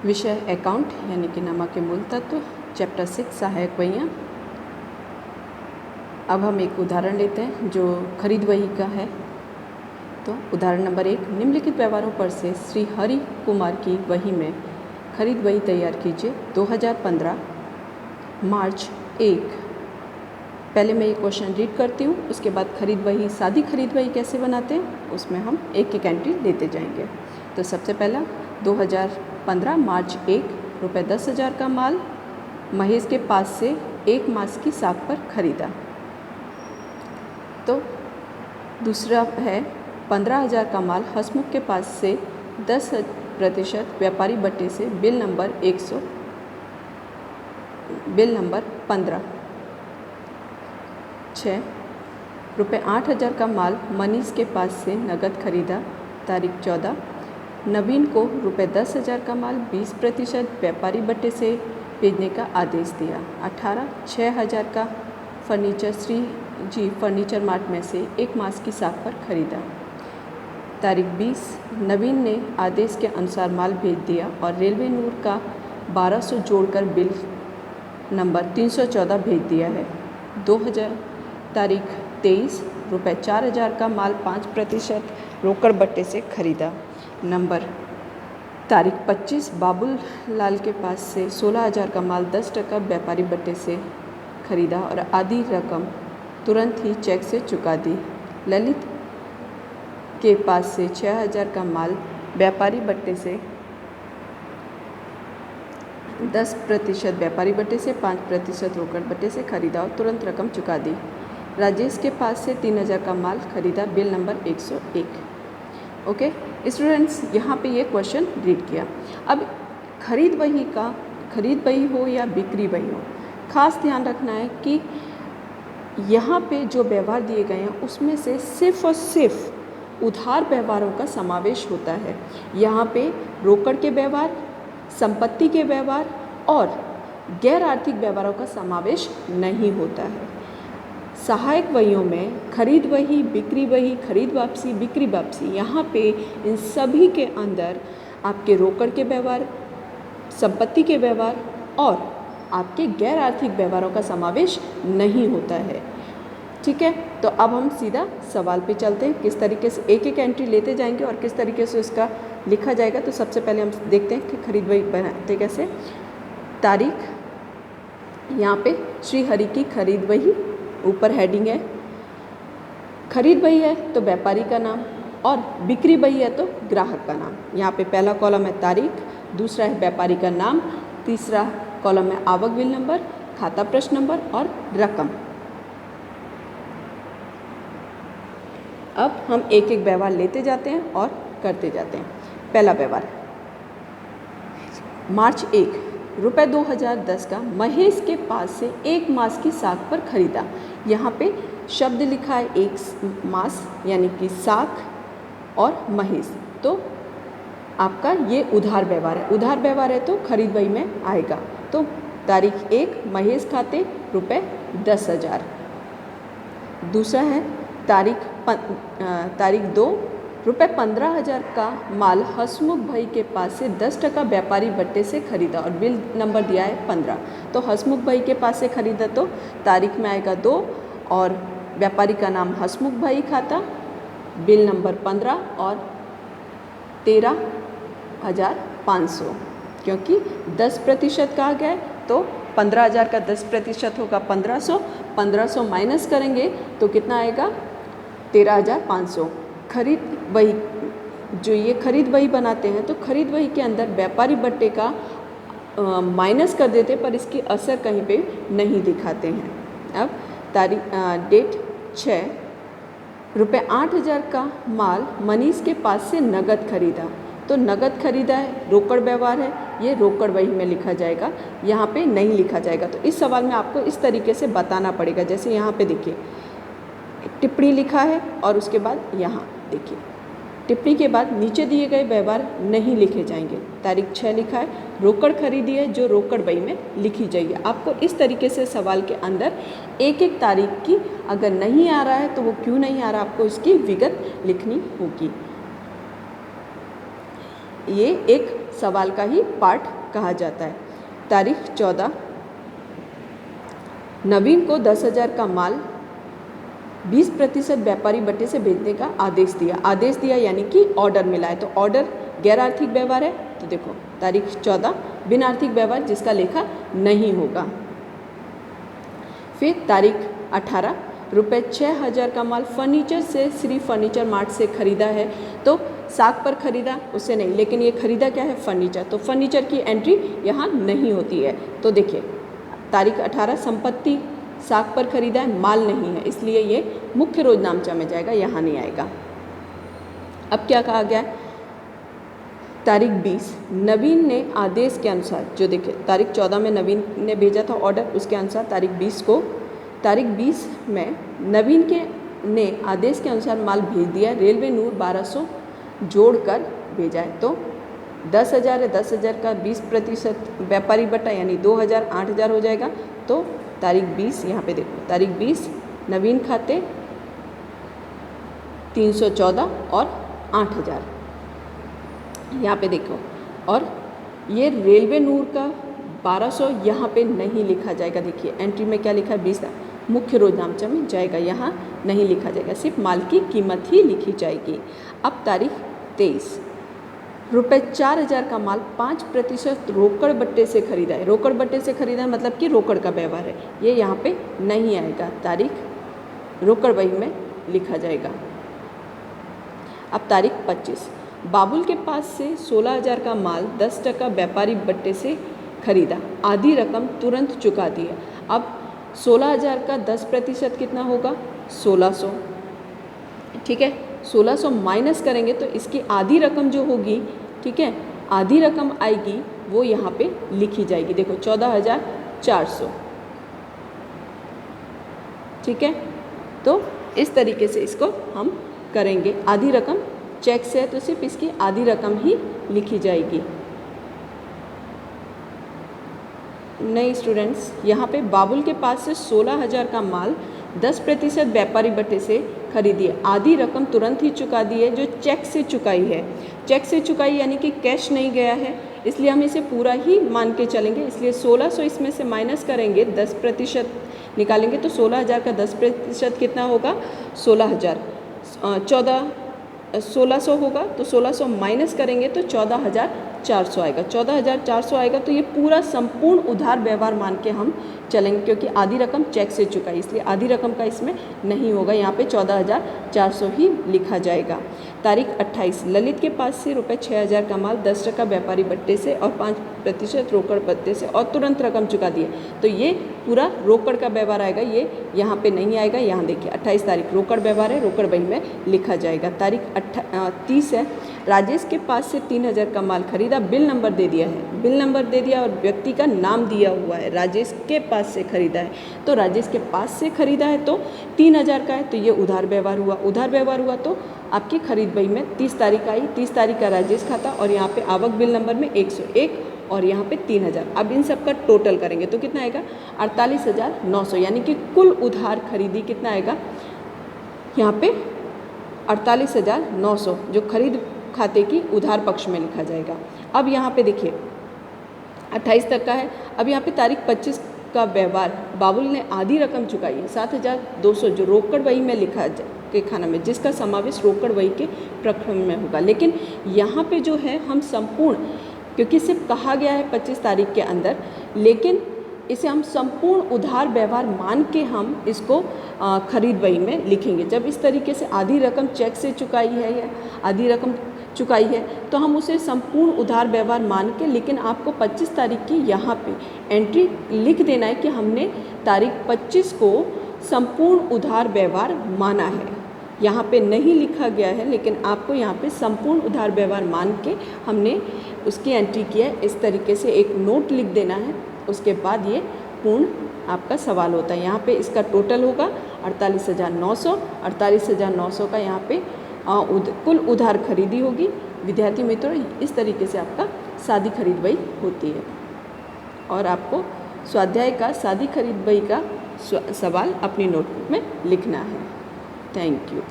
विषय अकाउंट यानी कि नमक के मूल तत्व, चैप्टर 6 सहायक वहियाँ। अब हम एक उदाहरण लेते हैं जो खरीद वही का है। तो उदाहरण नंबर 1, निम्नलिखित व्यवहारों पर से श्री हरि कुमार की वही में खरीद वही तैयार कीजिए। 2015 मार्च 1। पहले मैं ये क्वेश्चन रीड करती हूँ, उसके बाद खरीद वही, सादी खरीद वही कैसे बनाते हैं उसमें हम एक एक एंट्री लेते जाएंगे। तो सबसे पहला 2015 मार्च 1, रुपये 10,000 का माल महेश के पास से 1 मास की साख पर खरीदा। तो दूसरा है 15,000 का माल हसमुख के पास से 10% व्यापारी बट्टे से बिल नंबर 15। 6, रुपये 8,000 का माल मनीष के पास से नगद खरीदा। तारीख 14, नवीन को रुपये 10,000 का माल 20% व्यापारी बट्टे से भेजने का आदेश दिया। 18, 6,000 का फर्नीचर श्री जी फर्नीचर मार्ट में से 1 मास की साख पर खरीदा। तारीख 20, नवीन ने आदेश के अनुसार माल भेज दिया और रेलवे नूर का 1200 जोड़कर बिल नंबर 314 भेज दिया है। 2000 तारीख 23, रुपये 4,000 का माल 5% रोकड़ बट्टे से खरीदा। नंबर तारीख 25, बाबुल लाल के पास से 16,000 का माल 10% व्यापारी बट्टे से खरीदा और आधी रकम तुरंत ही चेक से चुका दी। ललित के पास से 6,000 का माल व्यापारी बट्टे से 10% व्यापारी बट्टे से 5% रोकड़ बट्टे से खरीदा और तुरंत रकम चुका दी। राजेश के पास से 3,000 का माल खरीदा, बिल नंबर 101। ओके स्टूडेंट्स, यहाँ पे ये क्वेश्चन रीड किया। अब खरीद वही हो या बिक्री वही हो, खास ध्यान रखना है कि यहाँ पे जो व्यवहार दिए गए हैं उसमें से सिर्फ और सिर्फ उधार व्यवहारों का समावेश होता है। यहाँ पे रोकड़ के व्यवहार, संपत्ति के व्यवहार और गैर आर्थिक व्यवहारों का समावेश नहीं होता है। सहायक वहियों में खरीद वही, बिक्री वही, खरीद वापसी, बिक्री वापसी, यहाँ पे इन सभी के अंदर आपके रोकड़ के व्यवहार, संपत्ति के व्यवहार और आपके गैर आर्थिक व्यवहारों का समावेश नहीं होता है। ठीक है, तो अब हम सीधा सवाल पे चलते हैं। किस तरीके से एक एक एंट्री लेते जाएंगे और किस तरीके से उसका लिखा जाएगा। तो सबसे पहले हम देखते हैं कि खरीद वही बनाते कैसे। तारीख, यहाँ पे श्री हरि की खरीद वही, ऊपर हेडिंग है। खरीद वही है तो व्यापारी का नाम और बिक्री वही है तो ग्राहक का नाम। यहाँ पे पहला कॉलम है तारीख, दूसरा है व्यापारी का नाम, तीसरा कॉलम है आवक बिल नंबर, खाता प्रश्न नंबर और रकम। अब हम एक एक व्यवहार लेते जाते हैं और करते जाते हैं। पहला व्यवहार, मार्च 1, रुपये 2010 का महेश के पास से 1 मास की साख पर खरीदा। यहाँ पे शब्द लिखा है 1 मास यानी कि साख और महेश, तो आपका ये उधार व्यवहार है। उधार व्यवहार है तो खरीद वही में आएगा। तो तारीख 1, महेश खाते रुपये 10,000। दूसरा है तारीख 2, रुपये 15,000 का माल हसमुख भाई के पास से 10% व्यापारी बट्टे से खरीदा और बिल नंबर दिया है 15। तो हसमुख भाई के पास से खरीदा तो तारीख में आएगा 2 और व्यापारी का नाम हसमुख भाई, खाता बिल नंबर 15 और 13,500। क्योंकि 10% कहा गया है तो 15,000 का 10% होगा 1500। 1500 माइनस करेंगे तो कितना आएगा 13,500। खरीद वही, जो ये खरीद वही बनाते हैं तो खरीद वही के अंदर व्यापारी बट्टे का माइनस कर देते पर इसकी असर कहीं पे नहीं दिखाते हैं। अब डेट 6, रुपये 8,000 का माल मनीष के पास से नगद खरीदा। तो नगद खरीदा है, रोकड़ व्यवहार है, ये रोकड़ वही में लिखा जाएगा, यहाँ पे नहीं लिखा जाएगा। तो इस सवाल में आपको इस तरीके से बताना पड़ेगा। जैसे यहाँ पे देखिए टिप्पणी लिखा है और उसके बाद यहाँ देखिए टिप्पणी के बाद नीचे दिए गए व्यवहार नहीं लिखे जाएंगे। तारीख 6 लिखा है, रोकड़ खरीदी है जो रोकड़ वही में लिखी जाएगी। आपको इस तरीके से सवाल के अंदर एक एक तारीख की अगर नहीं आ रहा है तो वो क्यों नहीं आ रहा, आपको इसकी विगत लिखनी होगी। ये एक सवाल का ही पार्ट कहा जाता है। तारीख 14, नवीन को 10,000 का माल 20% व्यापारी बट्टे से भेजने का आदेश दिया। आदेश दिया यानी कि ऑर्डर मिला है, तो ऑर्डर गैर आर्थिक व्यवहार है, तो देखो तारीख 14 बिन आर्थिक व्यवहार जिसका लेखा नहीं होगा। फिर तारीख 18, रुपये 6,000 का माल फर्नीचर से श्री फर्नीचर मार्ट से खरीदा है, तो साख पर खरीदा उससे नहीं, लेकिन ये खरीदा क्या है, फर्नीचर, तो फर्नीचर की एंट्री यहाँ नहीं होती है। तो देखिए तारीख 18 संपत्ति साख पर खरीदा है, माल नहीं है, इसलिए ये मुख्य रोजनामचा में जाएगा, यहाँ नहीं आएगा। अब क्या कहा गया है, तारीख 20, नवीन ने आदेश के अनुसार, जो देखिए तारीख 14 में नवीन ने भेजा था ऑर्डर, उसके अनुसार तारीख 20 में नवीन ने आदेश के अनुसार माल भेज दिया। रेलवे नूर 1200 जोड़कर भेजा है, तो 10,000 है, 10,000 का 20% व्यापारी बट्टा यानी 2,000, 8,000 हो जाएगा। तो तारीख 20 यहाँ पे देखो, तारीख 20 नवीन खाते 314 और 8,000 यहाँ पे देखो, और ये रेलवे नूर का 1200 यहाँ पे नहीं लिखा जाएगा। देखिए एंट्री में क्या लिखा है, 20 मुख्य रोजनामचा में जाएगा, यहाँ नहीं लिखा जाएगा, सिर्फ माल की कीमत ही लिखी जाएगी। अब तारीख 23, रुपये 4,000 का माल 5% रोकड़ बट्टे से खरीदा है। रोकड़ बट्टे से खरीदा है मतलब कि रोकड़ का व्यवहार है, ये यहाँ पे नहीं आएगा, तारीख रोकड़ बही में लिखा जाएगा। अब तारीख 25, बाबुल के पास से 16,000 का माल 10% व्यापारी बट्टे से खरीदा, आधी रकम तुरंत चुका दी है। अब 16,000 का 10% कितना होगा, 1,600, ठीक है, 1,600 माइनस करेंगे तो इसकी आधी रकम जो होगी, ठीक है, आधी रकम आएगी वो यहाँ पे लिखी जाएगी। देखो 14,400, ठीक है, तो इस तरीके से इसको हम करेंगे। आधी रकम चेक से है तो सिर्फ इसकी आधी रकम ही लिखी जाएगी। नहीं स्टूडेंट्स, यहाँ पे बाबुल के पास से 16,000 का माल 10% व्यापारी बट्टे से खरीदी, आधी रकम तुरंत ही चुका दी है, जो चेक से चुकाई है। चेक से चुकाई यानी कि कैश नहीं गया है, इसलिए हम इसे पूरा ही मान के चलेंगे। इसलिए 1,600 इसमें से माइनस करेंगे, 10% निकालेंगे तो 16,000 का 10% कितना होगा, 1,600 होगा, तो 1,600 माइनस करेंगे तो 14,400 आएगा। 14,400 आएगा तो ये पूरा संपूर्ण उधार व्यवहार मान के हम चलेंगे, क्योंकि आधी रकम चेक से चुकाई, इसलिए आधी रकम का इसमें नहीं होगा, यहाँ पे 14,400 ही लिखा जाएगा। तारीख 28, ललित के पास से रुपये 6,000 का माल 10% व्यापारी बट्टे से और 5% रोकड़ बट्टे से और तुरंत रकम चुका दिए, तो ये पूरा रोकड़ का व्यवहार आएगा, ये यहाँ पे नहीं आएगा। यहाँ देखिए 28 तारीख रोकड़ व्यवहार है, रोकड़ बही में लिखा जाएगा। तारीख 30 है, राजेश के पास से 3,000 का माल खरीदा, बिल नंबर दे दिया है, बिल नंबर दे दिया और व्यक्ति का नाम दिया हुआ है, राजेश के पास से खरीदा है, तो राजेश के पास से खरीदा है तो 3,000 का है, तो ये उधार व्यवहार हुआ। उधार व्यवहार हुआ तो आपकी खरीद बही में 30 तारीख आई, 30 तारीख का राजेश खाता और यहाँ पे आवक बिल नंबर में 101 और यहाँ पे 3,000। अब इन सब का टोटल करेंगे तो कितना आएगा, 48,900, यानी कि कुल उधार खरीदी कितना आएगा, यहाँ पे 48,900 जो खरीद खाते की उधार पक्ष में लिखा जाएगा। अब यहाँ पे देखिए 28 तक का है। अब यहाँ पे तारीख 25 का व्यवहार, बाबुल ने आधी रकम चुकाई है 7,200 जो रोकड़ बही में लिखा के खाना में, जिसका समावेश रोकड़ बही के प्रक्रम में होगा। लेकिन यहाँ पे जो है हम संपूर्ण, क्योंकि सिर्फ कहा गया है 25 तारीख के अंदर, लेकिन इसे हम संपूर्ण उधार व्यवहार मान के हम इसको खरीद बही में लिखेंगे। जब इस तरीके से आधी रकम चेक से चुकाई है या आधी रकम चुकाई है तो हम उसे संपूर्ण उधार व्यवहार मान के, लेकिन आपको 25 तारीख की यहाँ पे एंट्री लिख देना है कि हमने तारीख 25 को संपूर्ण उधार व्यवहार माना है। यहाँ पे नहीं लिखा गया है, लेकिन आपको यहाँ पे संपूर्ण उधार व्यवहार मान के हमने उसकी एंट्री किया है। इस तरीके से एक नोट लिख देना है, उसके बाद ये पूर्ण आपका सवाल होता है। यहाँ पे इसका टोटल होगा 48,900। 48,900 का यहाँ पे कुल उधार खरीदी होगी। विद्यार्थी मित्रों, इस तरीके से आपका सादी खरीद बही होती है और आपको स्वाध्याय का सादी खरीद बही का सवाल अपनी नोटबुक में लिखना है। Thank you.